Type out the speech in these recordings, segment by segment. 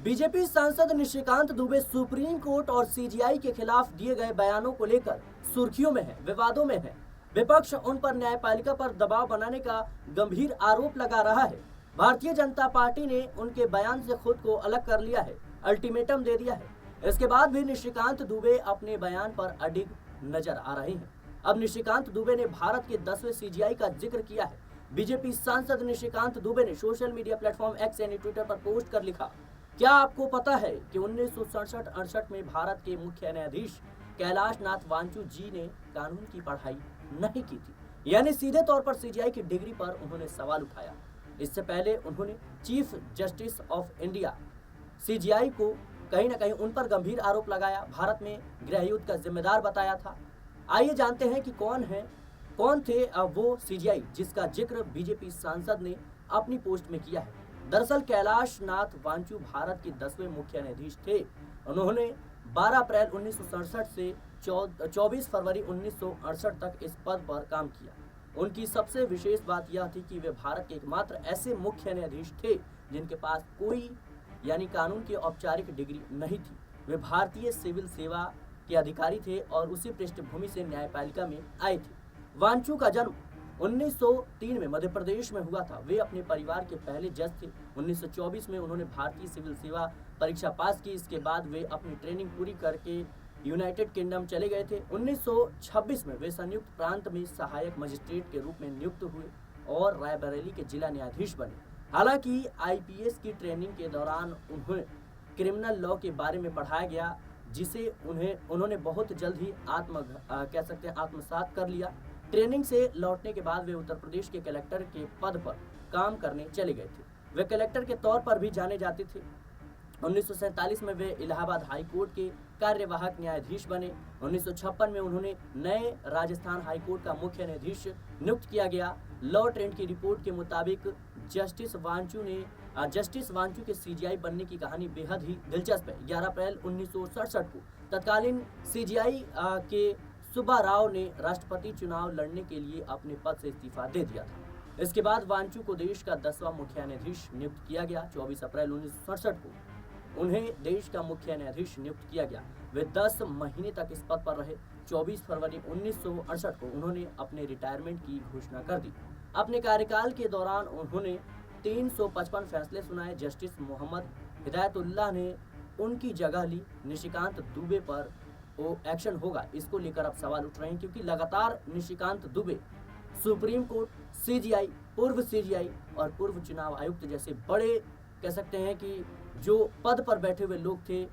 BJP सांसद Nishikant Dubey supreme court और CGI के खिलाफ दिए गए बयानों को लेकर सुर्खियों में है, विवादों में है। विपक्ष उन पर न्यायपालिका पर दबाव बनाने का गंभीर आरोप लगा रहा है। भारतीय जनता पार्टी ने उनके बयान से खुद को अलग कर लिया है, अल्टीमेटम दे दिया है। इसके बाद भी निशिकांत दुबे अपने बयान पर अडिग नजर आ रहे हैं। अब निशिकांत दुबे ने भारत के 10वें सीजीआई का जिक्र किया है। बीजेपी सांसद निशिकांत दुबे ने सोशल मीडिया प्लेटफॉर्म एक्स यानी ट्विटर पर पोस्ट कर लिखा, क्या आपको पता है कि 1967-68 में भारत के मुख्य न्यायाधीश कैलाश नाथ वांचू जी ने कानून की पढ़ाई नहीं की थी। यानी सीधे तौर पर सीजीआई की डिग्री पर उन्होंने सवाल उठाया। इससे पहले उन्होंने chief justice of India CGI को कहीं ना कहीं उन पर गंभीर आरोप लगाया, भारत में गृह युद्ध का जिम्मेदार बताया था। आइए जानते हैं कि कौन थे वो सीजीआई जिसका जिक्र बीजेपी सांसद ने अपनी पोस्ट में किया है। दरअसल कैलाश नाथ वांचू भारत के 10वें मुख्य न्यायाधीश थे। उन्होंने 12 अप्रैल 1967 से 24 फरवरी 1968 तक इस पद पर काम किया। उनकी सबसे विशेष बात यह थी कि वे भारत के एकमात्र ऐसे मुख्य न्यायाधीश थे जिनके पास कोई यानी कानून की औपचारिक डिग्री नहीं थी। वे भारतीय सिविल सेवा के अधिकारी थे और उसी पृष्ठभूमि से न्यायपालिका में आए थे। वांचू का जन्म 1903 में मध्य प्रदेश में हुआ था। वे अपने परिवार के पहले जज थे। 1924 में उन्होंने भारतीय सिविल सेवा परीक्षा पास की। इसके बाद वे अपनी ट्रेनिंग पूरी करके यूनाइटेड किंगडम चले गए थे। 1926 में वे संयुक्त प्रांत में सहायक मजिस्ट्रेट के रूप में नियुक्त हुए और रायबरेली के जिला न्यायाधीश बने। हालांकि आईपीएस की ट्रेनिंग के दौरान उन्हें क्रिमिनल लॉ के बारे में पढ़ाया गया, जिसे उन्होंने बहुत जल्द ही आत्मसात कर लिया। ट्रेनिंग से लौटने के बाद वे उत्तर प्रदेश के कलेक्टर के पद पर काम करने चले गए थे। वे कलेक्टर के तौर पर भी जाने जाते थे। 1947 में वे इलाहाबाद हाई कोर्ट के कार्यवाहक न्यायाधीश बने। 1956 में उन्होंने नए राजस्थान हाई कोर्ट का मुख्य न्यायाधीश नियुक्त किया गया। लॉ ट्रेंड की रिपोर्ट के मुताबिक जस्टिस वांचू के सीजीआई बनने की कहानी बेहद ही दिलचस्प है। 11 अप्रैल 1967 को तत्कालीन सीजीआई के सुब्बा राव ने राष्ट्रपति चुनाव लड़ने के लिए अपने पद से इस्तीफा दे दिया था। इसके बाद वांचू को देश का 10वां मुख्य न्यायाधीश नियुक्त किया गया। 24 अप्रैल 1967 को उन्हें देश का मुख्य न्यायाधीश नियुक्त किया गया। वे 10 महीने तक इस पद पर रहे। 24 फरवरी 1968 को उन्होंने अपने रिटायरमेंट की घोषणा कर दी। अपने कार्यकाल के दौरान उन्होंने 355 फैसले सुनाए। जस्टिस मोहम्मद हिदायतुल्लाह ने उनकी जगह ली। निशिकांत दुबे पर एक्शन होगा, इसको लेकर अब सवाल उठ रहे हैं, क्योंकि लगातार Nishikant Dubey supreme court, CGI, पूर्व सीजीआई और पूर्व चुनाव आयुक्त जैसे बड़े कह सकते हैं कि जो पद पर बैठे हुए लोग थे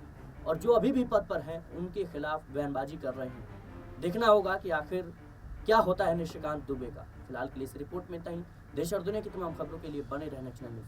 और जो अभी भी पद पर हैं, उनके खिलाफ बयानबाजी कर रहे हैं। देखना होगा कि आखिर क्या होता है निशिकांत दुबे का। फिलहाल के लिए इस रिपोर्ट में इतना ही। देश और दुनिया की तमाम खबरों के लिए बने रहना चैनल में।